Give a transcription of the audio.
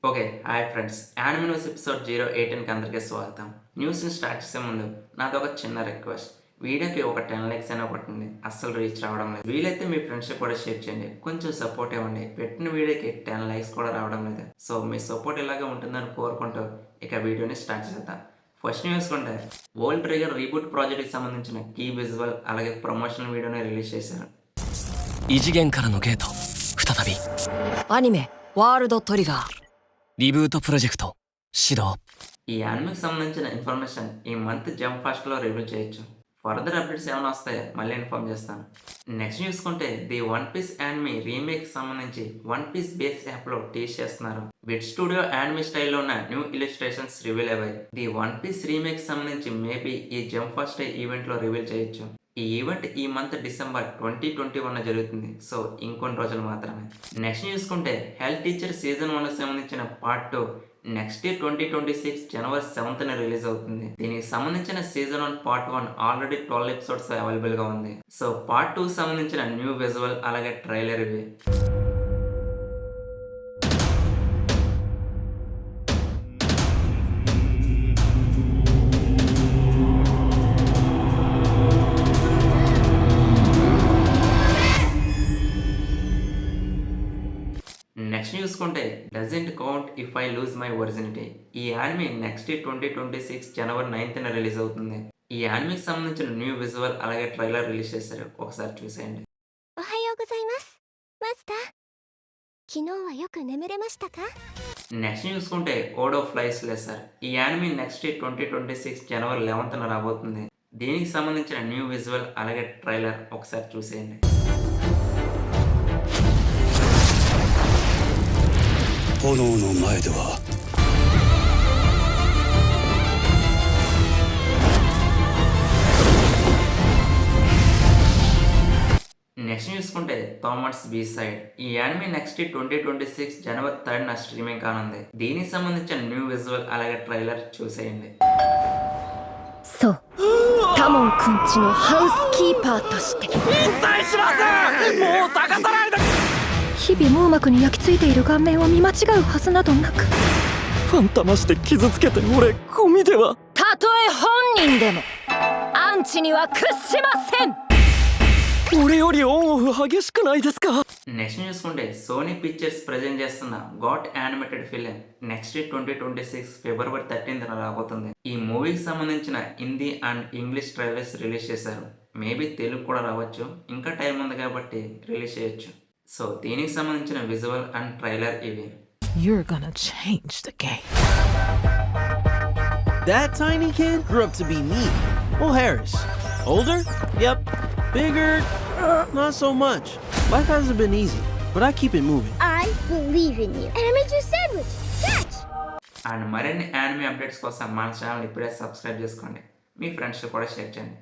Okay. Hi friends. Anime news episode 018కి అందరికీ స్వాగతం. న్యూస్‌ని స్టార్ట్ చేసే ముందు నాదొక చిన్న రిక్వెస్ట్. వీడియోకి ఒక 10 లైక్స్ అయినా కొట్టండి. అస్సలు రీచ్ రావడం లేదు. వీలైతే మీ ఫ్రెండ్స్‌కి కూడా షేర్ చేయండి. కొంచెం సపోర్ట్ ఇవ్వండి. పెట్టిన వీడియోకి 10 లైక్స్ కూడా రావడం లేదు. సో మీ సపోర్ట్ ఇలాగే ఉంటుందని కోరుకుంటూ ఇక వీడియోని స్టార్ట్ చేద్దాం. ఫస్ట్ న్యూస్ కొంటే వరల్డ్ ట్రిగర్ రీబూట్ ప్రాజెక్ట్‌కి సంబంధించిన కీ విజువల్ అలాగే ప్రమోషనల్ వీడియోని రిలీజ్ చేశారు. 異次元からのゲート再びアニメワールドトリガーリブートプロジェクト始動 ఈ యానిమేకి సంబంధించిన ఇన్ఫర్మేషన్ ఈ మంత్ జంప్ ఫాస్ట్లో రివీల్ చేయొచ్చు. ఫర్దర్ అప్డేట్స్ ఏమైనా వస్తాయో మళ్ళీ ఇన్ఫార్మ్ చేస్తాను. నెక్స్ట్ చూసుకుంటే the One Piece anime remake సంబంధించి వన్ పీస్ బేస్ యాప్లో టీస్ చేస్తున్నారు. విట్ స్టూడియో యానిమే స్టైల్లో ఉన్న న్యూ ఇలిస్ట్రేషన్స్ రివీల్ అయ్యాయి. ది వన్ పీస్ రీమేక్ సంబంధించి మేబీ ఈ జంప్ ఫాస్ట్ ఈవెంట్లో రివీల్ చేయొచ్చు. ఈ ఈవెంట్ ఈ మంత్ డిసెంబర్ 2021 జరుగుతుంది. సో ఇంకొన్ని రోజులు మాత్రమే. నెక్స్ట్ చూసుకుంటే హెల్త్ టీచర్ సీజన్ 1 సంబంధించిన పార్ట్ 2 నెక్స్ట్ ఇయర్ 2026 జనవరి 7th రిలీజ్ అవుతుంది. దీనికి సంబంధించిన season 1 part 1 already 12 episodes available గా ఉంది. సో పార్ట్ 2 సంబంధించిన న్యూ విజువల్ అలాగే ట్రైలర్ ఇవి. నెక్స్ట్ చూసుకుంటే doesn't count if I lose my originality. ఈ యానిమే నెక్స్ట్ 2026 జనవరి 9th రిలీజ్ అవుతుంది. ఈ యానిమేకి సంబంధించిన న్యూ విజువల్ అలాగే ట్రైలర్ రిలీజ్ చేశారు. ఒకసారి చూసేయండి. おはようございます。マスター。昨日はよく眠れましたか？ నెక్స్ట్ చూసుకుంటే కోడ్ ఆఫ్ ఫ్లైస్ లెసర్. ఈ యానిమే నెక్స్ట్ 2026 జనవరి 11th రాబోతుంది. దీనికి సంబంధించిన న్యూ విజువల్ అలాగే ట్రైలర్ ఒకసారి చూసేయండి. 炎の前では నెక్స్ట్ చూసుకుంటే థామస్ బీ సైడ్. ఈ యానిమే నెక్స్ట్ 2026 జనవరి 3rd స్ట్రీమింగ్ కానుంది. దీనికి సంబంధించిన న్యూ విజువల్ అలాగే ట్రైలర్ చూసేయండి. そう。タモンくんちのハウスキーパーとして。引退します。もう探さないで。日々網膜に焼き付いている顔面を見間違うはずなどなく。ファン騙して傷つけて俺ゴミでは。たとえ本人でもアンチには屈しません。俺よりオンオフ激しくないですか。నెక్స్ట్ చూసుకుంటే సోనీ పిక్చర్స్ ప్రజెంట్ చేస్తున్న గాట్ యానిమేటెడ్ ఫిలిం నెక్స్ట్ 2026 ఫిబ్రవరి 13th రాబోతుంది. ఈ మూవీకి సంబంధించిన Hindi and English trailers release చేశారు. మేబీ తెలుగు కూడా రావచ్చు. ఇంకా టైం ఉంది కాబట్టి రిలీజ్ చేయొచ్చు. సో దీనికి సంబంధించిన విజువల్ అండ్ ట్రైలర్ ఇవి. You're gonna change the game. That tiny kid grew up to be me. Oh, Harris. Older? Yep. Bigger? Not so much. Life hasn't been easy, but I keep it moving. I believe in you. And I made you a sandwich. Catch! And మరిన్ని anime updates కోసం మన channel ఇప్పుడే subscribe చేసుకోండి. మీ friends కూడా share చేయండి.